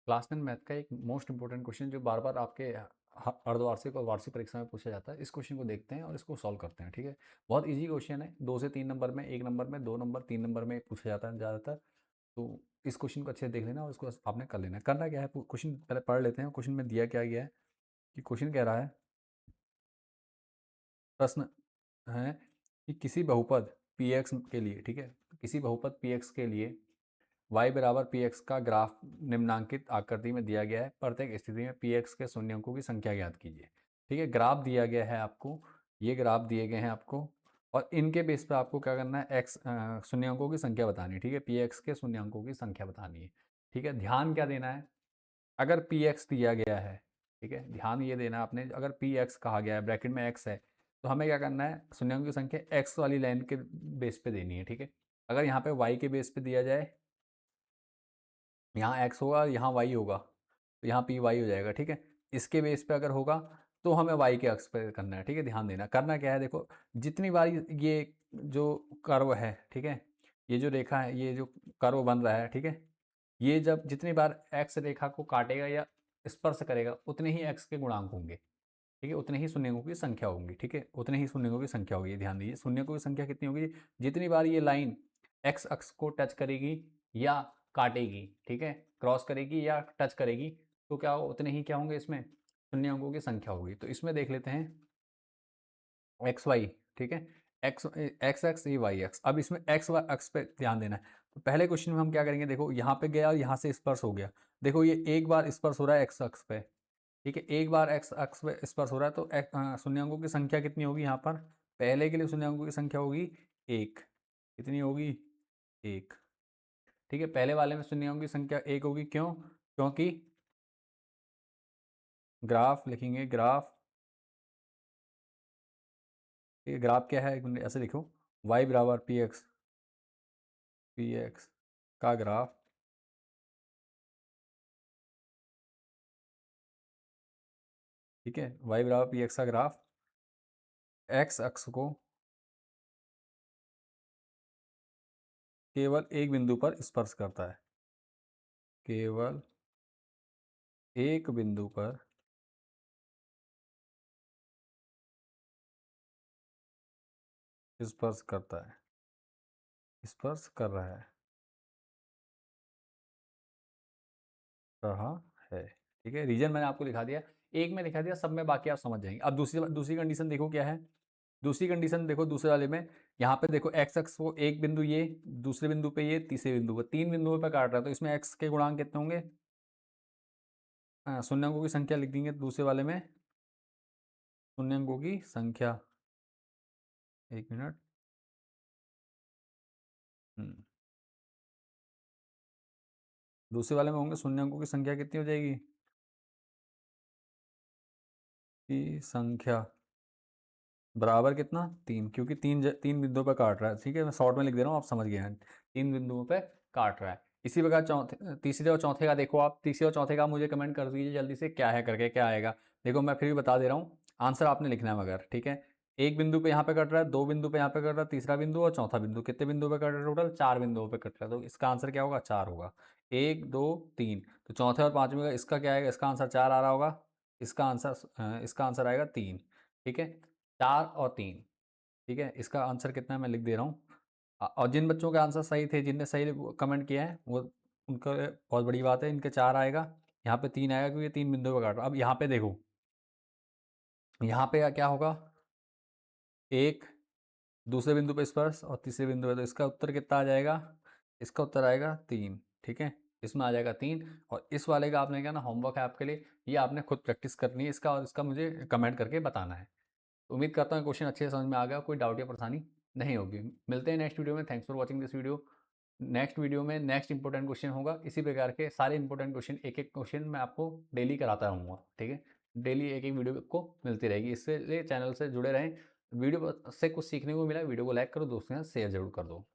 Class 10 math का एक most important question जो बार बार आपके अर्धवार्षिक और वार्षिक परीक्षा में पूछा जाता है। इस क्वेश्चन को देखते हैं और इसको सॉल्व करते हैं। ठीक है, बहुत इजी क्वेश्चन है। 2 से 3 नंबर में, 1 नंबर में, 2 नंबर, 3 नंबर में पूछा जाता है ज़्यादातर। तो इस क्वेश्चन को अच्छे से देख लेना और इसको आपने कर लेना है। करना क्या है, क्वेश्चन पहले पढ़ लेते हैं। क्वेश्चन में दिया क्या गया है कि क्वेश्चन कह रहा है, प्रश्न है कि किसी बहुपद पी एक्स के लिए, ठीक है, किसी बहुपद पी एक्स के लिए y बराबर पी एक्स का ग्राफ निम्नांकित आकृति में दिया गया है। प्रत्येक स्थिति में पी एक्स के शून्यंकों की संख्या ज्ञात कीजिए। ठीक है, ग्राफ दिया गया है आपको, ये ग्राफ दिए गए हैं आपको, और इनके बेस पे आपको क्या करना है, एक्स शून्यंकों की संख्या बतानी है। ठीक है, पी एक्स के शून्यंकों की संख्या बतानी है। ठीक है, ध्यान क्या देना है, अगर पी एक्स दिया गया है, ठीक है, ध्यान ये देना है आपने, अगर पी एक्स कहा गया है, ब्रैकेट में एक्स है, तो हमें क्या करना है, शून्यंकों की संख्या एक्स वाली लाइन के बेस पे देनी है। ठीक है, अगर यहाँ पे वाई के बेस पे दिया जाए, यहाँ x होगा, यहाँ y होगा, तो यहाँ पी वाई हो जाएगा। ठीक है, इसके बेस पे अगर होगा तो हमें y के अक्ष पे करना है। ठीक है, ध्यान देना, करना क्या है, देखो जितनी बार ये जो कर्व है, ठीक है, ये जो रेखा है, ये जो कर्व बन रहा है, ठीक है, ये जब जितनी बार x रेखा को काटेगा या स्पर्श करेगा, उतने ही x के गुणांक होंगे। ठीक है, उतने ही शून्यकों की संख्या होगी। ठीक है, उतने ही शून्यकों की संख्या होगी। ध्यान दीजिए, शून्यकों की संख्या कितनी होगी, जितनी बार ये लाइन x अक्ष को टच करेगी या काटेगी, ठीक है, क्रॉस करेगी या टच करेगी, तो क्या हो, उतने ही क्या होंगे, इसमें शून्य अंकों की संख्या होगी। तो इसमें देख लेते हैं एक्स वाई। ठीक है, एक्स एक्स एक्स ये वाई एक्स। अब इसमें एक्स वाई अक्ष पे ध्यान देना है। तो पहले क्वेश्चन में हम क्या करेंगे, देखो यहाँ पे गया और यहाँ से स्पर्श हो गया। देखो ये एक बार स्पर्श हो रहा है एक्स अक्ष पे। ठीक है, एक बार एक्स अक्ष पे स्पर्श हो रहा है, तो शून्यंकों की संख्या कितनी होगी, यहाँ पर पहले के लिए शून्यंकों की संख्या होगी एक। कितनी होगी, एक। ठीक है, पहले वाले में शून्यंकों की संख्या एक होगी, क्यों, क्योंकि ग्राफ लिखेंगे, ग्राफ, ये ग्राफ क्या है, एक मिनट ऐसे लिखो, y बराबर पी एक्स का ग्राफ, ठीक है, y बराबर पी एक्स का ग्राफ x अक्ष को केवल एक बिंदु पर स्पर्श करता है, केवल एक बिंदु पर स्पर्श करता है, स्पर्श कर रहा है। ठीक है, रीजन मैंने आपको लिखा दिया, एक में लिखा दिया, सब में बाकी आप समझ जाएंगे। अब दूसरी दूसरी कंडीशन देखो क्या है, दूसरी कंडीशन देखो, दूसरे वाले में यहाँ पे देखो एक्स अक्ष को एक बिंदु ये, दूसरे बिंदु पे ये, तीसरे बिंदु पर, तीन बिंदुओं पे काट रहा है, तो इसमें एक्स के गुणांक कितने होंगे, शून्यंकों की संख्या लिख देंगे दूसरे वाले में, शून्यंकों की संख्या, एक मिनट, दूसरे वाले में होंगे शून्यंकों की संख्या, कितनी हो जाएगी, की संख्या बराबर कितना, तीन, क्योंकि तीन बिंदुओं पर काट रहा है। ठीक है, मैं शॉर्ट में लिख दे रहा हूँ, आप समझ गए हैं, तीन बिंदुओं पे काट रहा है। इसी प्रकार तीसरे और चौथे का देखो आप, तीसरे और चौथे का मुझे कमेंट कर दीजिए जल्दी से, क्या है करके, क्या आएगा। देखो मैं फिर भी बता दे रहा हूँ, आंसर आपने लिखना है मगर। ठीक है, एक बिंदु पे यहाँ पे कट रहा है, दो बिंदु पे यहाँ पे कट रहा है, तीसरा बिंदु और चौथा बिंदु, कितने बिंदु पे कट रहा है, टोटल चार बिंदुओं पे कट रहा है। तो इसका आंसर क्या होगा, चार होगा, एक दो तीन। तो चौथे और पांचवें का इसका क्या आएगा, इसका आंसर चार आ रहा होगा, इसका आंसर आएगा तीन। ठीक है, चार और तीन। ठीक है, इसका आंसर कितना है मैं लिख दे रहा हूँ। और जिन बच्चों के आंसर सही थे, जिनने सही कमेंट किया है, वो उनका बहुत बड़ी बात है, इनके चार आएगा, यहाँ पे तीन आएगा, क्योंकि तीन बिंदु पे काट रहा। अब यहाँ पे देखो, यहाँ पे क्या होगा, एक, दूसरे बिंदु पे स्पर्श और तीसरे बिंदु पे, तो इसका उत्तर कितना आ जाएगा, इसका उत्तर आएगा तीन। ठीक है, इसमें आ जाएगा तीन। और इस वाले का आपने क्या ना, होमवर्क है आपके लिए, ये आपने खुद प्रैक्टिस करनी है इसका, और इसका मुझे कमेंट करके बताना है। उम्मीद करता हूँ क्वेश्चन अच्छे से समझ में आ गया, कोई डाउट या परेशानी नहीं होगी। मिलते हैं नेक्स्ट वीडियो में। Thanks for watching this video. Next video में नेक्स्ट इंपॉर्टेंट क्वेश्चन होगा, इसी प्रकार के सारे इंपॉर्टेंट क्वेश्चन, एक एक क्वेश्चन मैं आपको डेली कराता रहूँगा। ठीक है, डेली एक एक वीडियो को मिलती रहेगी, इससे लिए चैनल से जुड़े रहें। वीडियो से कुछ सीखने को मिला, वीडियो को लाइक करो, दोस्तों के साथ शेयर जरूर कर दो।